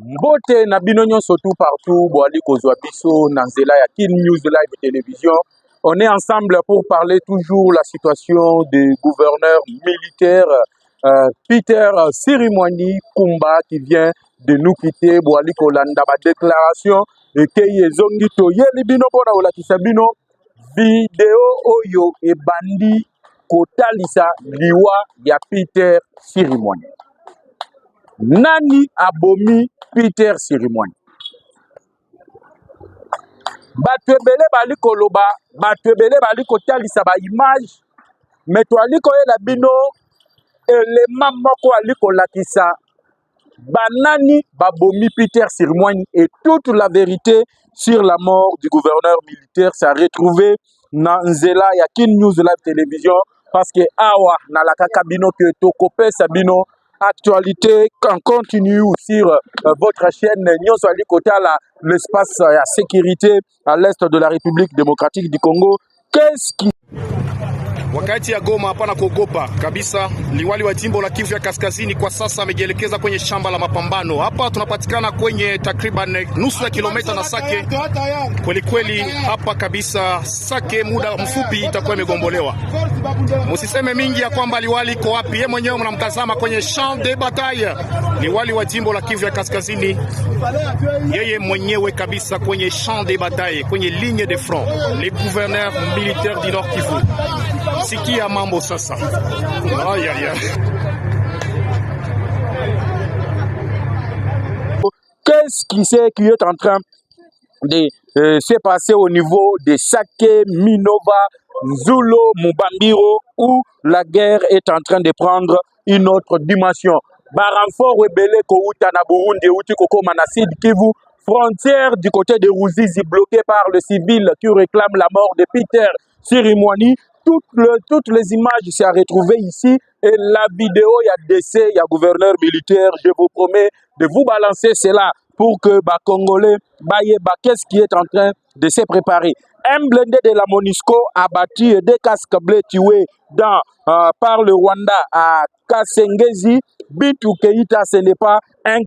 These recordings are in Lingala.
Mbote na binonyo surtout partout, boali kozwa biso na nzela ya Kin News Live Télévision. On est ensemble pour parler toujours la situation du gouverneur militaire Peter Sirimwani Kumba qui vient de nous quitter. Boali kolanda ba déclaration et keye zongi to yeli bino pona olakisa bino video oyo e bandi kotalisa liwa ya Peter Sirimwani. Nani abomi Peter Sirimwani? Batwebele bali koloba, batwebele bali kotalisa ba image, mais to ali koyela bino élément moko ali kolakisa banani babomi Peter Sirimwani et toute la vérité sur la mort du gouverneur militaire s'est retrouvée dans nzela ya Kin News Live Télévision parce que awa na la kakabino que tokope sabino actualité en continue sur votre chaîne Nyonso Ali Kotala, l'espace à sécurité à l'est de la République démocratique du Congo. Qu'est-ce qui wakati ya Goma hapana kuogopa kabisa. Liwali wa jimbo la Kivu ya Kaskazini kwa sasa amejielekeza kwenye shamba la mapambano. Hapa tunapatikana kwenye takriban nusu ya kilomita na Sake. Kweli kweli hapa kabisa Sake muda mfupi itakuwa imegombolewa. Msiseme mingi ya kwamba liwali iko wapi. Yeye mwenyewe mnamtazama kwenye champ de bataille. Liwali wa jimbo la Kivu ya Kaskazini yeye mwenyewe kabisa kwenye champ de bataille, kwenye ligne de front. Les gouverneurs militaires du Nord Kivu. Sikia mambo sasa. Aïe aïe aïe. Qu'est-ce qui est en train de se passer au niveau de Sake, Minova, Nzulo, Mubambiro, où la guerre est en train de prendre une autre dimension. Baranfort rebelle Kouta na Burundi, Uti Koko Manasid Kivu, frontière du côté de Ruzizi bloquée par le civil qui réclame la mort de Peter Sirimwani. Toutes les images s'est retrouvées ici et la vidéo, il y a décès, il y a gouverneur militaire. Je vous promets de vous balancer cela pour que les Congolais qu'est-ce qui est en train de se préparer. Un blindé de la MONUSCO a battu des casques bleus tués par le Rwanda à Kasengezi. Bitu Keita, ce n'est pas un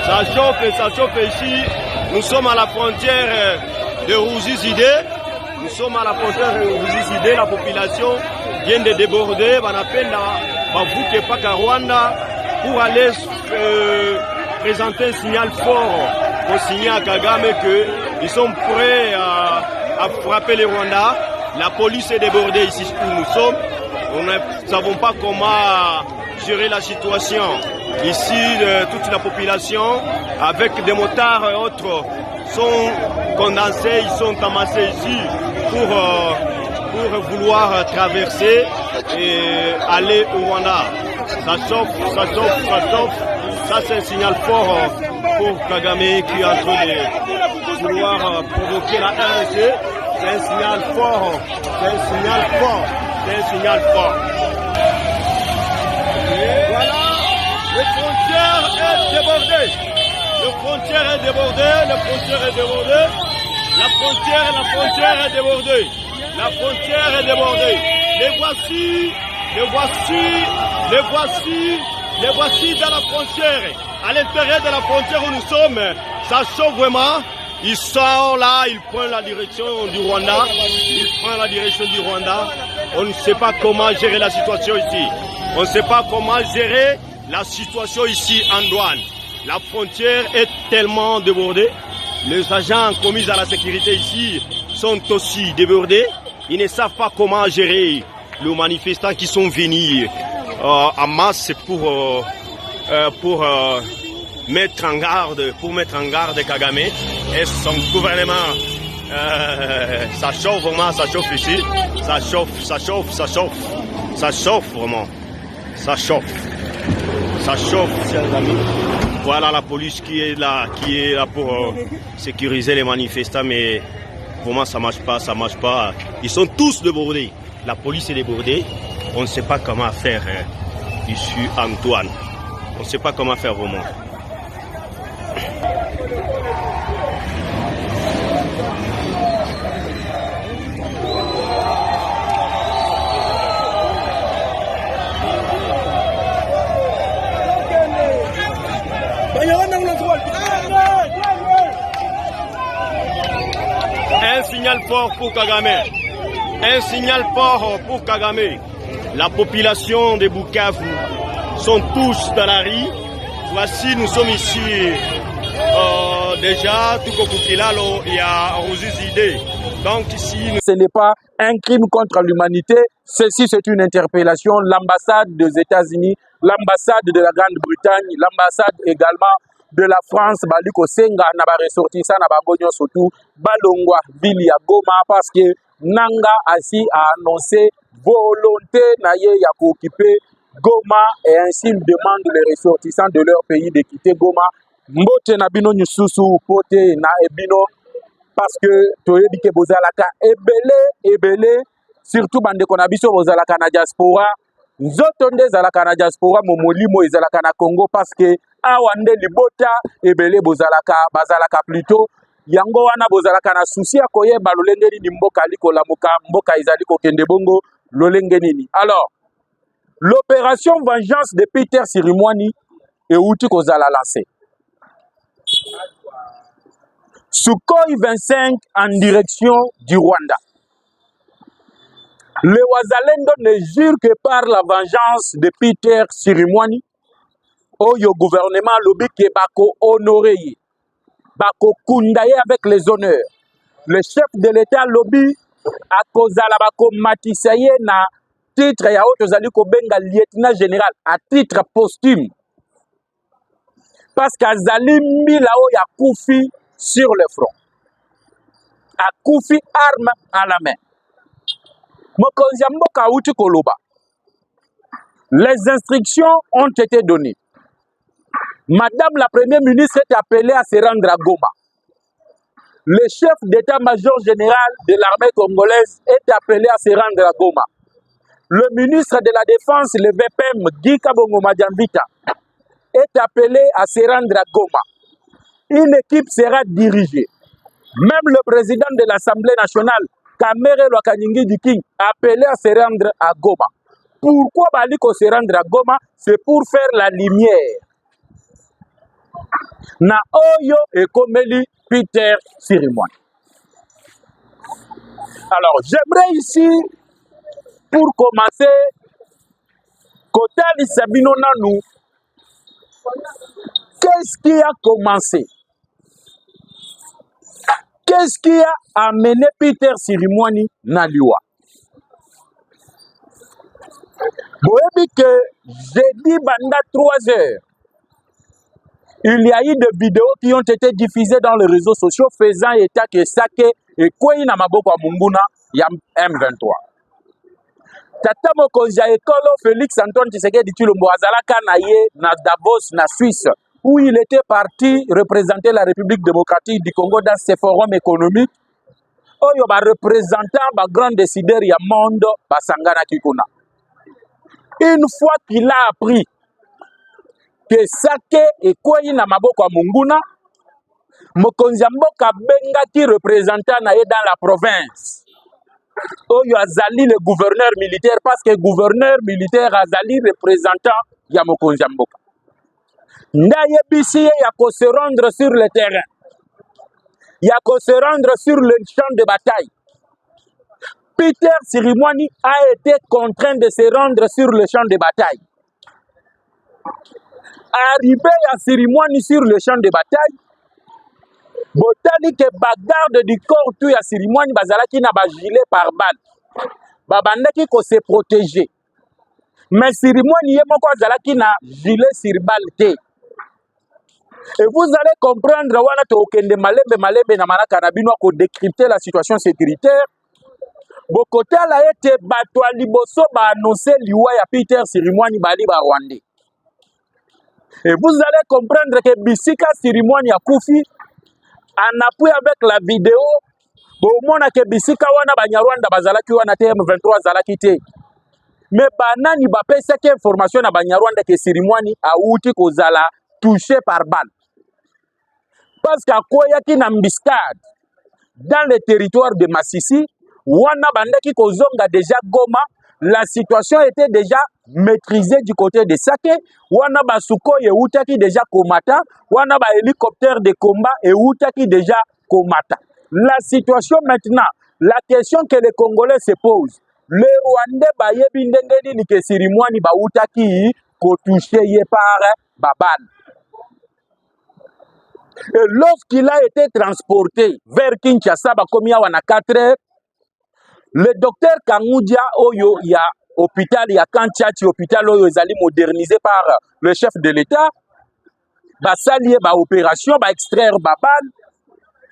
Ça chauffe ici. Nous sommes à la frontière de Ruzizi. Nous sommes à la frontière de Ruzizi. La population vient de déborder. On appelle Bavuke Paka Rwanda pour aller présenter un signal fort au signal à Kagame qu'ils sont prêts à frapper les Rwandais. La police est débordée ici où nous sommes. Nous ne savons pas comment gérer la situation. Ici, toute la population, avec des motards et autres, sont condensés, ils sont amassés ici pour vouloir traverser et aller au Rwanda. Ça chauffe, ça chauffe, ça chauffe. Ça, c'est un signal fort pour Kagame qui est en train de vouloir provoquer la RNC. C'est un signal fort, c'est un signal fort, c'est un signal fort. Et voilà. La frontière est débordée. La frontière est débordée. La frontière est débordée. La frontière est débordée. La frontière est débordée. Les voici dans la frontière. À l'intérieur de la frontière où nous sommes, ça chauffe vraiment. Ils sont là, ils prennent la direction du Rwanda. On ne sait pas comment gérer la situation ici. On ne sait pas comment gérer la situation ici en douane. La frontière est tellement débordée. Les agents commis à la sécurité ici sont aussi débordés. Ils ne savent pas comment gérer les manifestants qui sont venus en masse pour mettre en garde Kagame et son gouvernement. Ça chauffe vraiment, ça chauffe ici. Ça chauffe vraiment. Ça chauffe, chers amis. Voilà la police qui est là pour sécuriser les manifestants, mais vraiment ça marche pas. Ils sont tous débordés. La police est débordée. On ne sait pas comment faire ici, Antoine. On ne sait pas comment faire vraiment. Un signal fort pour Kagame. Un signal fort pour Kagame. La population de Bukavu sont tous dans la rue. Voici, nous sommes ici déjà, tout Kokukilalo, il y a Rosizide. Donc ici... Ce n'est pas un crime contre l'humanité. Ceci, c'est une interpellation. L'ambassade des États-Unis, l'ambassade de la Grande-Bretagne, l'ambassade également de la France, Baliko Senga, Naba ressortissant, Naba Gognon surtout, Balongwa, Vili à Goma, parce que Nanga Asi a annoncé volonté naye ya occuper Goma et ainsi demande les ressortissants de leur pays de quitter Goma. Mbote na bino nyususu pote na ebino parce que toyebi ke bozalaka ebele surtout bande konabiso bozalaka na diaspora nzoto nde ezalaka na diaspora momolimo ezalaka na Congo parce que awa nde libota ebele bazalaka plutôt yango wana bozalaka na souci ya koyeba lolenge nini mboka likolamuka mboka ezali kokende bongo lolenge nini. Alors l'opération vengeance de Peter Sirimwani euti kozala lancé. Sukhoi 25 en direction du Rwanda. Le Wazalendo ne jure que par la vengeance de Peter Sirimwani. Oyo gouvernement lobby ke bako honoré, bako kundaye avec les honneurs. Le chef de l'État lobby a kozala bako matisaye na titre ya oto zali ko benga lieutenant général à titre posthume. Parce qu'Azali Milao ya koufi sur le front. A koufi arme à la main. Mokonzi mboka uti koloba. Les instructions ont été données. Madame la Première ministre est appelée à se rendre à Goma. Le chef d'état-major général de l'armée congolaise est appelé à se rendre à Goma. Le ministre de la Défense, le VPM, Guy Kabongo Madiambita, est appelé à se rendre à Goma. Une équipe sera dirigée. Même le président de l'Assemblée nationale, Kamere Lwakanyingi Diking, appelé à se rendre à Goma. Pourquoi Baliko se rendre à Goma? C'est pour faire la lumière. Na Oyo et Komeli Peter Sirimwani. Alors, j'aimerais ici, pour commencer, Kotali Sabino Nanou, qu'est-ce qui a commencé? Qu'est-ce qui a amené Peter Sirimwani Naliwa? Vous que jeudi banda 3 heures, il y a eu des vidéos qui ont été diffusées dans les réseaux sociaux faisant état que Sake et Kwei na maboko Munguna ya M23. Tata Mokonzi Ekolo Félix Antoine Tshisekedi Tshilombo azalaka na ye na Davos na Suisse où il était parti représenter la République démocratique du Congo dans ce forum économique. Oyo ba représentant ba grand décideur ya monde basangana kikuna. Une fois qu'il a appris que Sake et Kwei na maboko Munguna, Mokonzi mboka benga ki représentant na ye dans la province. Oyo azali le gouverneur militaire parce que gouverneur militaire azali représentant ya Mokonzi mboka. Ndaye bisi ya ko se rendre sur le terrain. Ya ko se rendre sur le champ de bataille. Peter Sirimwani a été contraint de se rendre sur le champ de bataille. Arrivé à Sirimwani sur le champ de bataille, botali ke bagarde du corps tu ya Sirimwani bazalaki na gilet pare-balle babandaki ko se protéger mais Sirimwani ye moko azalaki na gilet sur balle te. Et vous allez comprendre wana to okende malembe na malaka na bino ko décrypter la situation sécuritaire. Bokotala ete bato ya liboso ba annoncer liwa ya Peter Sirimwani bali ba Rwandais. Et vous allez comprendre que bisika Sirimwani a kufi en appui avec la vidéo bomona ke bisika wana banyarwanda bazalaki wana te M23 zalaki te. Mais banani bapesaki information na banyarwanda ke Sirimwani auti kozala touché par balle. Parce qu'à koyaki na mbiscade dans le territoire de Massissi, wana bandaki kozonga déjà Goma, la situation était déjà maîtrisée du côté de Sake, wana basuko et utaki déjà Komata, wana ba hélicoptère de combat et utaki déjà Komata. La situation maintenant, la question que les Congolais se posent, le Rwandais ba yebi ndengeli ni ke Sirimwani ba utaki ko touché ye par babal. Et lorsqu'il a été transporté vers Kinshasa, bakomi awa na 4 heures, le docteur Kangoudia Oyo, il y a hôpital, il y a Kantiati, hôpital Oyo, ils modernisé par le chef de l'État, ba salier, ba opération, ba extraire babal.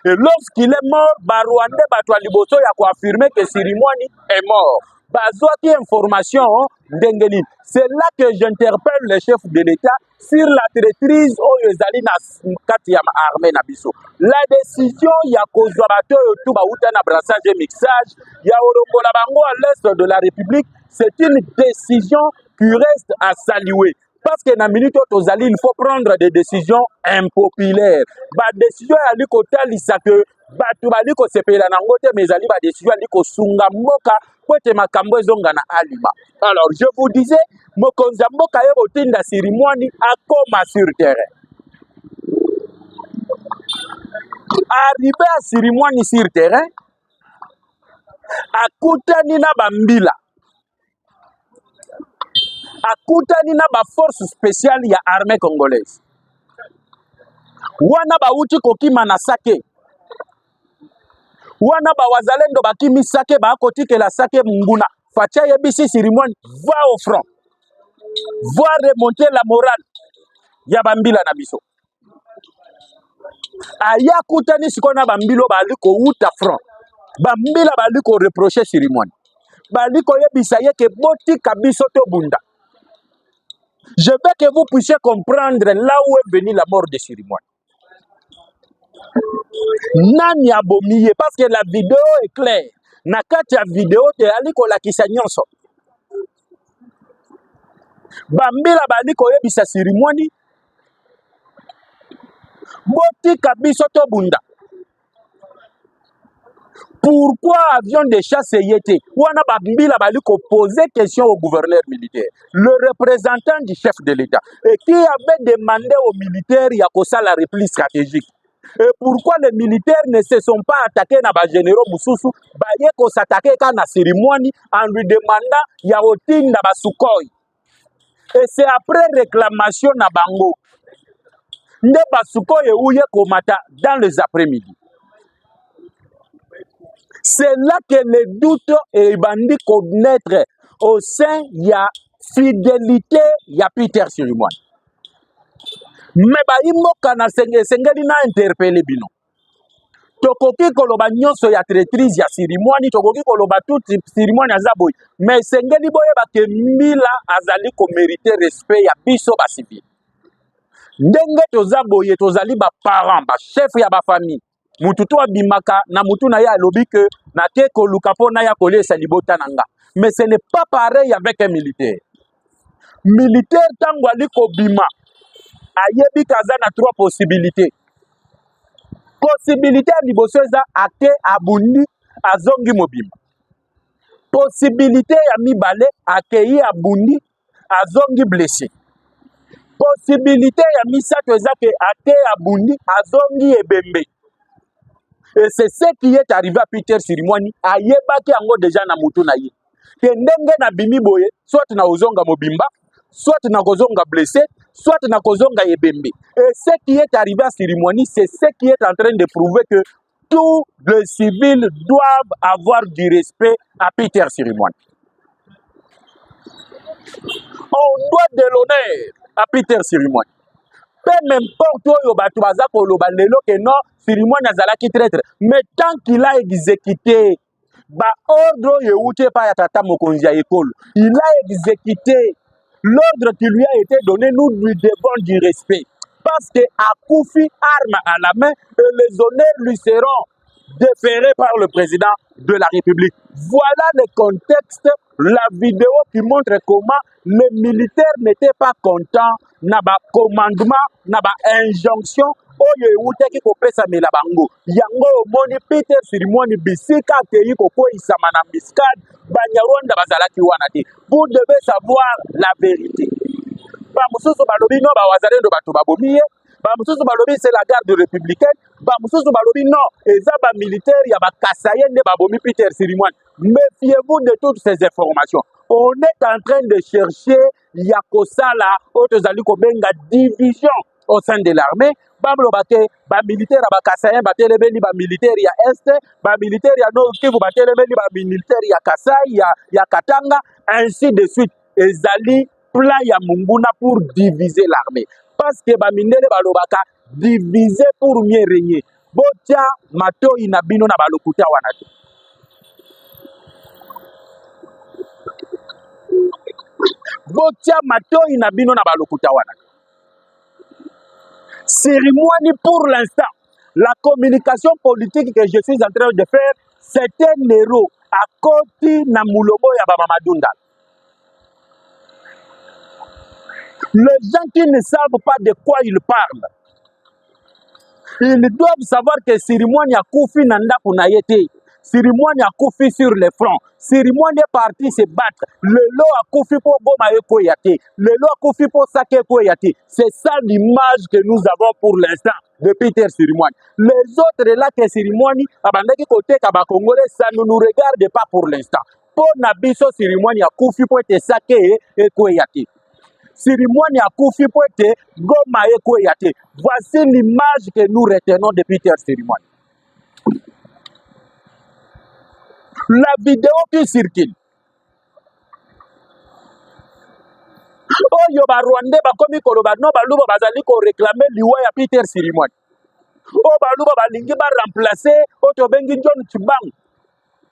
Et lorsqu'il est mort, ba Rwandais, ba Liboso, il y a confirmé que Sirimwani est mort. Bazouaki information, Dengeli. C'est là que j'interpelle le chef de l'État sur la traîtrise Oyo ezali na kati ya armée na biso. La décision ya kozwa bato tout ba uta na brassage et mixage ya olokola bango à l'est de la République, c'est une décision qui reste à saluer. Parce que na minute tozali, il faut prendre des décisions impopulaires. Ba décision ya liko talisa que batu bali ko sepela nango te mais ali ba décision liko sunga mboka pote makambo ezonga na alima. Alors je vous disais mokonza mboka ye botinda Sirimwani akoma sur terrain. Arrivé à Sirimwani sur terrain, akutani na bambila, akutani na ba force spéciale ya armée congolaise. Wana ba uti kokima na Sake, wana ba wazalendo bakimi Sake ba kotike la Sake munguna. Facha yebisi Sirimwani va au front, va remonter la morale ya bambila na biso. Aya kutani sikona bambilo baliko uta front, bambila baliko reprocher Sirimwani, baliko yebisa yeke boti kabiso to bunda. Je veux que vous puissiez comprendre là où est venue la mort de Sirimwani. Nani abomiye, parce que la vidéo est claire. Nakati ya vidéo te aliko la kisa nyonso. Bambila baliko yebisa Sirimwani boti kabiso to bunda. Pourquoi avion de chasse yété? Wana bambila baliko poser question au gouverneur militaire, le représentant du chef de l'État, et qui avait demandé aux militaires yakosa la repli stratégique. Et pourquoi les militaires ne se sont pas attaqués na ba généraux Mususu, ba yeko s'attaquer ka na Sirimwani en lui demandant yaoting na ba Sukhoi. Et c'est après réclamation na bango nde ba Sukhoi ouye komata dans les après-midi. C'est là que le doute est bandi connaître au sein ya fidélité ya Peter Sirimwani. Mais ba imoka na sengeli na interpeller bino. Tokoki koloba nyonso ya traîtrise ya Sirimwani, tokoki koloba tout Sirimwani azaboy. Mais sengeli boye ba ke mbila azali ko mériter respect ya biso ba civil. Ndenge tozaboye tozali ba parents, ba chef ya ba famille. Mututu abimaka na mutu na ya lobi que na ke koluka pona ya kolesa libota nanga. Mais ce n'est pas pareil avec un militaire. Militaire tango aliko bima ayebi kaza na 3 possibilités. Possibilité ya liboso eza ake abundi azongi mobima. Possibilité ya mibale akei abundi azongi blessé. Possibilité ya misato eza ke ake abundi azongi ebembe. Et c'est ce qui est arrivé à Peter Sirimwani, ayebaki yango déjà na mutu na ye. Ke ndenge na bimi boye, soit na ozonga mobimba, soit na kozonga blessé, soit na kozonga yebembe. Et ce qui est arrivé à cérémonie, c'est ce qui est en train de prouver que tous les civils doivent avoir du respect à Peter Cérémonie. On doit de l'honneur à Peter Cérémonie. Peu m'importe où bato baza koloba lelo que non Cérémonie azalaki traître, mais tant qu'il a exécuté ba ordre yeuté pa ya tata mokonzi ya école, il a exécuté l'ordre qui lui a été donné, nous lui devons du respect. Parce que Akoufi, arme à la main, et les honneurs lui seront déférés par le président de la République. Voilà le contexte, la vidéo qui montre comment les militaires n'étaient pas contents, n'a pas commandement, n'a pas injonction, oyo eutaki kopesa mela bango. Yango omoni Peter Cérémonie bisika teyi koko isama na miskade, Banyarwanda bazalaki wana te. Vous devez savoir la vérité. Bamususu balobi no ba wazalendo bato babomiye, bamususu balobi c'est la garde républicaine, bamususu balobi non, eza ba militaire ya ba kasayende babomi Peter Cérémonie. Méfiez-vous de toutes ces informations. On est en train de chercher yakosala otozali kobenga division au sein de l'armée. Bamlobake ba militaire ba kasayen ba telebeli ba militaire ya est, ba militaire ya nord Kivu ba telebeli ba militaire ya Kasai ya Katanga, ainsi de suite. Ezali plan ya Munguna pour diviser l'armée. Parce que Bamindele balobaka diviser pour mieux régner. Botia mato inabino na balokuta wanate. Botia mato inabino na balokuta wanate. Cérémonie pour l'instant. La communication politique que je suis en train de faire, c'est un héros à côté na mulobo ya Bamamadunda. Les gens qui ne savent pas de quoi ils parlent, ils doivent savoir que Cérémonie a koufi nanda kunayete. Cérémonie a koufi sur les fronts. Cérémonie est parti se battre. Le lot a koufi pour Goma et Koyate. Le lot a koufi pour Sake Koyate. C'est ça l'image que nous avons pour l'instant de Peter Cérémonie. Les autres là que Cérémonie, abandaki côté Kaba Congolais, ça ne nous regarde pas pour l'instant. Pour Nabiso Cérémonie a koufi pour être Sake et Koyate. Cérémonie a koufi pour être Goma et Koyate. Voici l'image que nous retenons de Peter Cérémonie. La vidéo qui circule. Oh, yo ba Rwandais ba komi koloba no ba luba bazali ko réclamer liwa ya Peter Cérémonie. Oh ba luba ba lingi ba remplacer Oto Bengi John Chibang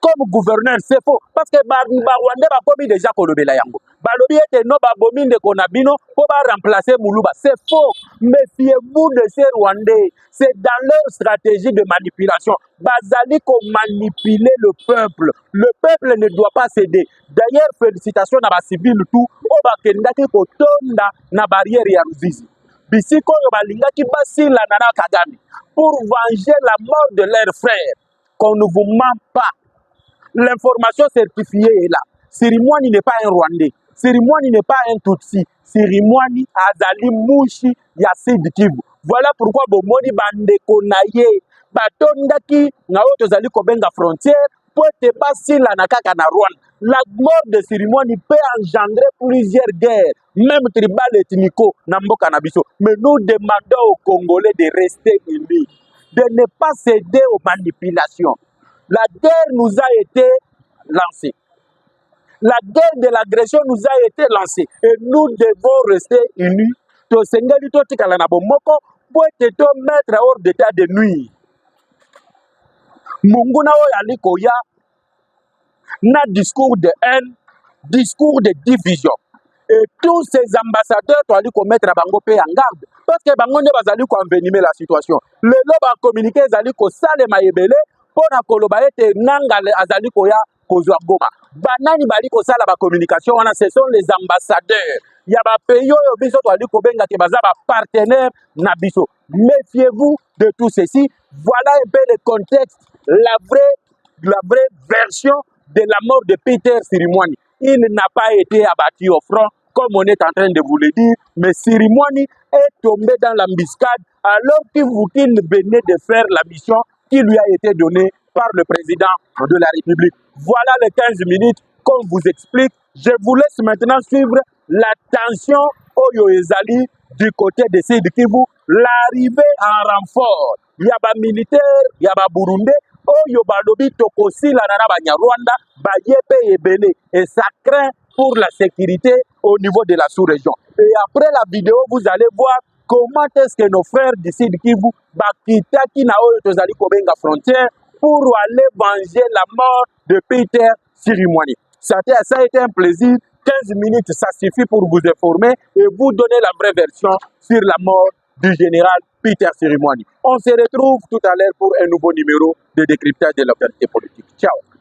comme gouverneur, c'est faux. Parce que Rwandais ba komi déjà kolobela yango. Balobi ete no ba bomi de konabino pour ba remplacer Moulouba. C'est faux. Méfiez-vous de ces Rwandais. C'est dans leur stratégie de manipulation. Bazali ko manipuler le peuple. Le peuple ne doit pas céder. D'ailleurs, félicitations à ba civil tout. O ba kendaki ko tonda na barrière ya Ruzizi. Bisiko yo balingaki basila nana Kagame pour venger la mort de leurs frères. Qu'on ne vous ment pas. L'information certifiée est là. Cérémonie n'est pas un Rwandais. Cérémonie n'est pas un Tutsi. Cérémonie azali Mouchi Yassid Kivu. Voilà pourquoi bomoni bande konaye batondaki na oto zali kobenga frontière pour te passer la nakaka na Rwanda. La mort de Cérémonie peut engendrer plusieurs guerres, même tribales et ethnico na mboka na biso. Mais nous demandons aux Congolais de rester unis, de ne pas céder aux manipulations. La guerre nous a été lancée. La guerre de l'agression nous a été lancée. Et nous devons rester unis. To sengeli to tikala na bomoko pour te mettre hors d'état de nuire. Munguna o yaliko ya na discours de haine, discours de division. Et tous ces ambassadeurs doivent mettre bango pe en garde. Parce que bango ne bazali ko envenimer la situation. Le loba communiqué zali ko sale mayebele pour na koloba ete nangale azali ko ya kozwa Goma. Banani bali ko sala ba communication wana, ce sont les ambassadeurs. Ya ba pays oyo biso to ali ko benga ke baza ba partenaire na biso. Méfiez-vous de tout ceci. Voilà un peu le contexte, la vraie version de la mort de Peter Cérémonie. Il n'a pas été abattu au front, comme on est en train de vous le dire, mais Cérémonie est tombé dans l'embuscade alors qu'il venait de faire la mission qui lui a été donnée par le président de la République. Voilà les 15 minutes qu'on vous explique. Je vous laisse maintenant suivre la tension oyo ezali du côté de Sud Kivu, l'arrivée en renfort ya ba militaire ya ba Burundais oyo balobi tokosila na Banyarwanda bayepe ebele, et ça craint pour la sécurité au niveau de la sous-région. Et après la vidéo, vous allez voir comment est-ce que nos frères du Sud Kivu bakitaki na oyo tozali kobenga frontière pour aller venger la mort de Peter Sirimwani. Ça a été un plaisir. 15 minutes, ça suffit pour vous informer et vous donner la vraie version sur la mort du général Peter Sirimwani. On se retrouve tout à l'heure pour un nouveau numéro de décryptage de l'actualité politique. Ciao.